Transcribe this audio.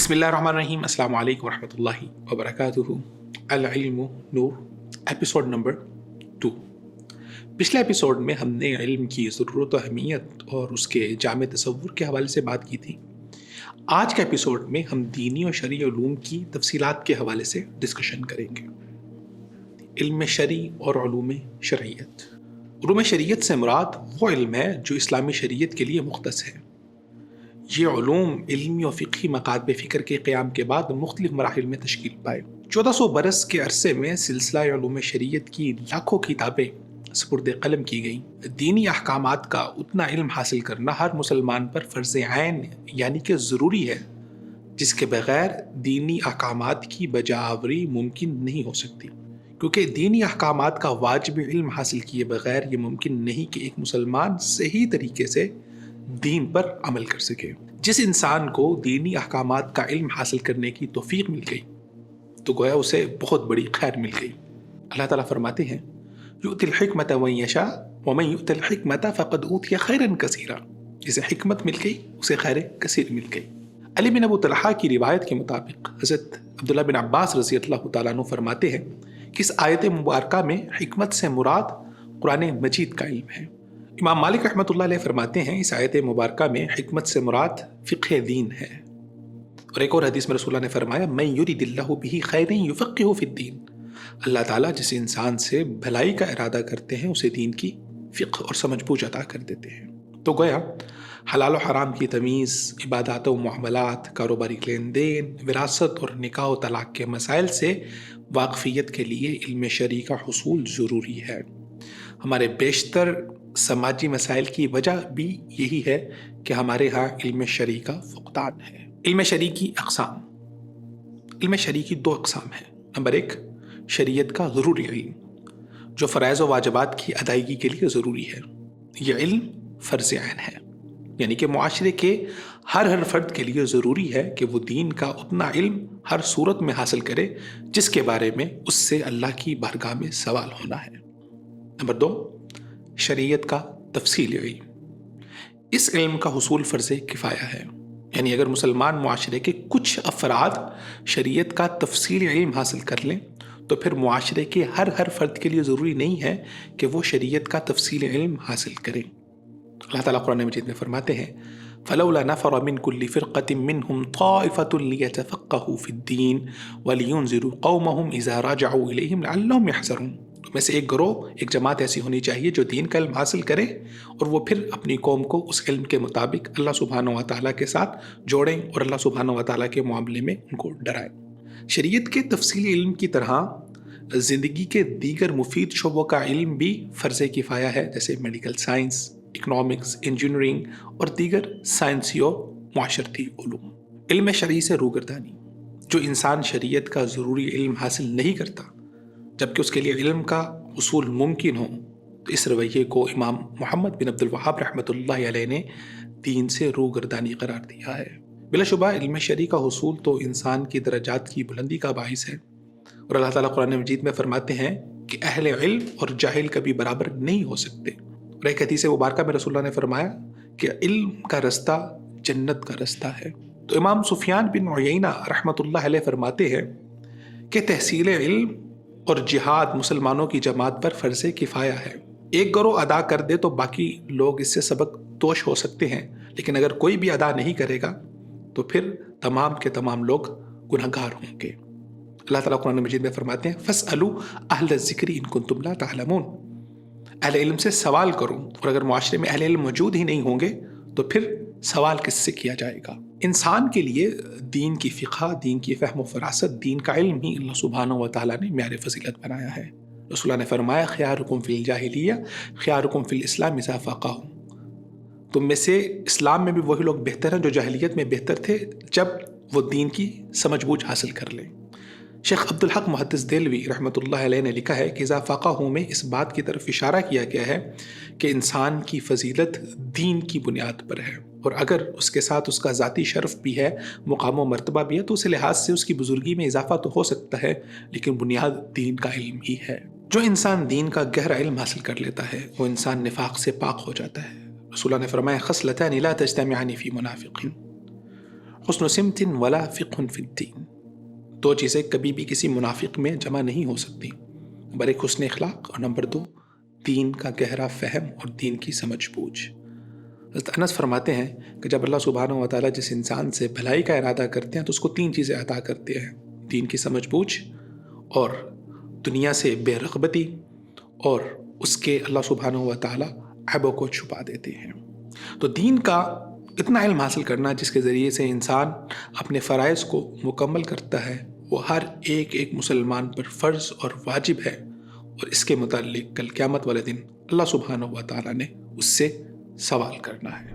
बिस्मिल्लाहिर्रहमानिर्रहीम। अस्सलाम वालेकुम वरहमतुल्लाहि वबरकातुहू। अल-इल्मु नूर, एपिसोड नंबर 2। पिछले एपिसोड में हमने इल्म की ज़रूरत व अहमियत और उसके जामे तसव्वुर के हवाले से बात की थी। आज के एपिसोड में हम दीनी और शरई उलूम की तफसीलात के हवाले से डिस्कशन करेंगे। इल्म शरई और उलूम शरइयत। उलूम शरीयत से मुराद वो इल्म है जो इस्लामी शरीयत के लिए मुख्तस है। ये उलूम इल्मी और फ़िक़ही मकातब फ़िक्र के क़याम के बाद मुख्तलिफ़ मराहिल में तश्कील पाए। 1400 बरस के अरसे में सिलसिला उलूम शरीयत की लाखों किताबें सपुर्द क़लम की गईं। दीनी अहकामात का उतना इल्म हासिल करना हर मुसलमान पर फ़र्ज़ ऐन यानी कि ज़रूरी है, जिसके बग़ैर दीनी अहकामात की बजाआवरी मुमकिन नहीं हो सकती, क्योंकि दीनी अहकामात का वाजिब इल्म हासिल किए बग़ैर ये मुमकिन नहीं कि एक मुसलमान सही तरीके से दीन पर अमल कर सके। जिस इंसान को दीनी अहकामात का इल्म हासिल करने की तौफीक मिल गई तो गोया उसे बहुत बड़ी खैर मिल गई। अल्लाह ताला फरमाते हैं, युतिल हिकमत मन यशा व मन युतिल हिकमत फ़क़द ऊतिय खैरन कसीरा। जिसे हिकमत मिल गई उसे खैर कसीर मिल गई। अली बिन अबू तलहा की रिवायत के मुताबिक हज़रत अब्दुल्लाह बिन अब्बास रज़ी अल्लाह तआला अन्हु फरमाते हैं कि इस आयत मुबारका में हिकमत से मुराद कुरान मजीद का इल्म है। इमाम मालिक रहमतुल्लाह अलैह फरमाते हैं, इस आयत मुबारका में हिकमत से मुराद फ़िक़्ह दीन है। और एक और हदीस में रसूलुल्लाह ने फरमाया, मैं युरिदिल्लाहु बिही खैरन युफ़क़्क़िहु फ़िद्दीन। अल्लाह ताला जिस इंसान से भलाई का इरादा करते हैं उसे दीन की फ़िक़्ह और समझ-बूझ अता कर देते हैं। तो गोया हलाल और हराम की तमीज़, इबादत व मुआमलात, कारोबारी लेन देन, विरासत और निकाह व तलाक़ के मसाइल से वाक़फ़ियत के लिए इल्म शरई का हुसूल ज़रूरी है। हमारे बेशतर समाजी मसाइल की वजह भी यही है कि हमारे यहाँ इल्म शरई का फुक़दान है। इल्म शरई की अक़साम। इल्म शरई की 2 अक़साम हैं। नंबर 1, शरीयत का ज़रूरी इल्म, जो फ़राइज़ व वाजिबात की अदायगी के लिए ज़रूरी है। यह इल्म फ़र्ज़ ऐन है, यानी कि मुआशरे के हर फ़र्द के लिए ज़रूरी है कि वो दीन का उतना इल्म हर सूरत में हासिल करे जिसके बारे में उससे अल्लाह की बारगाह में सवाल होना है। नंबर 2, शरीयत का तफसीली इल्म। इस इल्म का हुसूल फ़र्ज़ किफ़ाया है, यानी अगर मुसलमान मुआशरे के कुछ अफराद शरीयत का तफसीली इल्म हासिल कर लें तो फिर मुआशरे के हर फ़र्द के लिए ज़रूरी नहीं है कि वो शरीयत का तफसीली इल्म हासिल करें। अल्लाह ताला कुरान मजीद में फरमाते हैं, फ़लौला नफ़र मिन कुल्लि फ़िरक़तिन मिनहुम ताइफ़तुन लियतफ़क़्क़हू फ़िद्दीन व लियुनज़िरू क़ौमहुम इज़ा रजअू इलैहिम लअल्लहुम यहज़रून। में से एक गिरोह, एक जमात ऐसी होनी चाहिए जो दीन का इल्म हासिल करे और वो फिर अपनी कौम को उस इल्म के मुताबिक अल्लाह सुब्हानहू व तआला के साथ जोड़ें और अल्लाह सुब्हानहू व तआला के मामले में उनको डराएं। शरीयत के तफसीली इल्म की तरह ज़िंदगी के दीगर मुफीद शोबों का इल्म भी फ़र्ज़ किफ़ाया है, जैसे मेडिकल साइंस, इकनॉमिक्स, इंजीनियरिंग और दीगर साइंसी और मुआशरती उलूम। इल्म शरई से रूगर्दानी। जो इंसान शरीयत का ज़रूरी इल्म हासिल नहीं करता जबकि उसके लिए इल्म का हुसूल मुमकिन हो, तो इस रवैये को इमाम मोहम्मद बिन अब्दुल वहाब रहमतुल्लाहि अलैह ने दीन से रूगर्दानी करार दिया है। बिलाशुबा इल्म शरई का हुसूल तो इंसान की दरजात की बुलंदी का बाइस है। और अल्लाह ताला कुरान मजीद में फरमाते हैं कि अहले इल्म और जाहिल कभी बराबर नहीं हो सकते। और एक हदीस मुबारका में रसूलुल्लाह ने फरमाया कि इल्म का रास्ता जन्नत का रास्ता है। तो इमाम सुफियान बिन उयैना रहमतुल्लाहि अलैह फरमाते हैं कि तहसील इल्म और जिहाद मुसलमानों की जमात पर फ़र्ज़ किफ़ाया है। एक गिरोह अदा कर दे तो बाकी लोग इससे सबक दोष हो सकते हैं, लेकिन अगर कोई भी अदा नहीं करेगा तो फिर तमाम के तमाम लोग गुनहगार होंगे। अल्लाह ताला कुरान मजीद में फरमाते हैं, फ़स्अलू अहल ज़िक्रि इन कुंतुम ला तअलमून। अहले इल्म से सवाल करो, और अगर मुआशरे में अहले इल्म मौजूद ही नहीं होंगे तो फिर सवाल किससे किया जाएगा। इंसान के लिए दीन की फ़िक़्ह, दीन की फ़हम व फ़रासत, दीन का इल्म ही अल्लाह सुब्हानहू व तआला ने म्यार फ़ज़ीलत बनाया है। रसूलुल्लाह ने फरमाया, ख़ियारुकुम फ़िल जाहिलिय्या ख़ियारुकुम फ़िल इस्लाम इज़ा फ़क़हू। तुम में से इस्लाम में भी वही लोग बेहतर हैं जो जाहिलियत में बेहतर थे जब वो दीन की समझ-बूझ हासिल कर लें। शेख अब्दुल हक मुहद्दिस देलवी रहमतुल्लाह अलैह ने लिखा है कि इज़ा फ़क़हू में इस बात की तरफ इशारा किया गया है कि इंसान की फ़जीलत दीन की बुनियाद पर है, और अगर उसके साथ उसका ज़ाती शर्फ भी है, मुकाम व मर्तबा भी है, तो उस लिहाज से उसकी बुजुर्गी में इजाफ़ा तो हो सकता है, लेकिन बुनियाद दीन का इल्म ही है। जो इंसान दीन का गहरा इल्म हासिल कर लेता है वो इंसान निफाक से पाक हो जाता है। रसूलुल्लाह ने फरमाया, खसलतानि ला तज्तमिआनि फ़ी मुनाफ़िक़िन, حسن سمت ولا فقہ فی الدین. دو چیزیں کبھی بھی کسی منافق میں جمع نہیں ہو سکتی. نمبر 1 حسن اخلاق اور نمبر 2 دین کا گہرا فہم اور دین کی سمجھ بوجھ. حضرت انس فرماتے ہیں کہ جب اللہ سبحانہ و تعالیٰ جس انسان سے بھلائی کا ارادہ کرتے ہیں تو اس کو 3 چیزیں عطا کرتے ہیں: دین کی سمجھ بوجھ اور دنیا سے بے رغبتی، اور اس کے اللہ سبحانہ و تعالیٰ عیبوں کو چھپا دیتے ہیں. تو دین کا اتنا علم حاصل کرنا جس کے ذریعے سے انسان اپنے فرائض کو مکمل کرتا ہے، وہ ہر ایک مسلمان پر فرض اور واجب ہے، اور اس کے متعلق کل قیامت والے دن اللہ سبحانہ و تعالیٰ نے اس سے سوال کرنا ہے.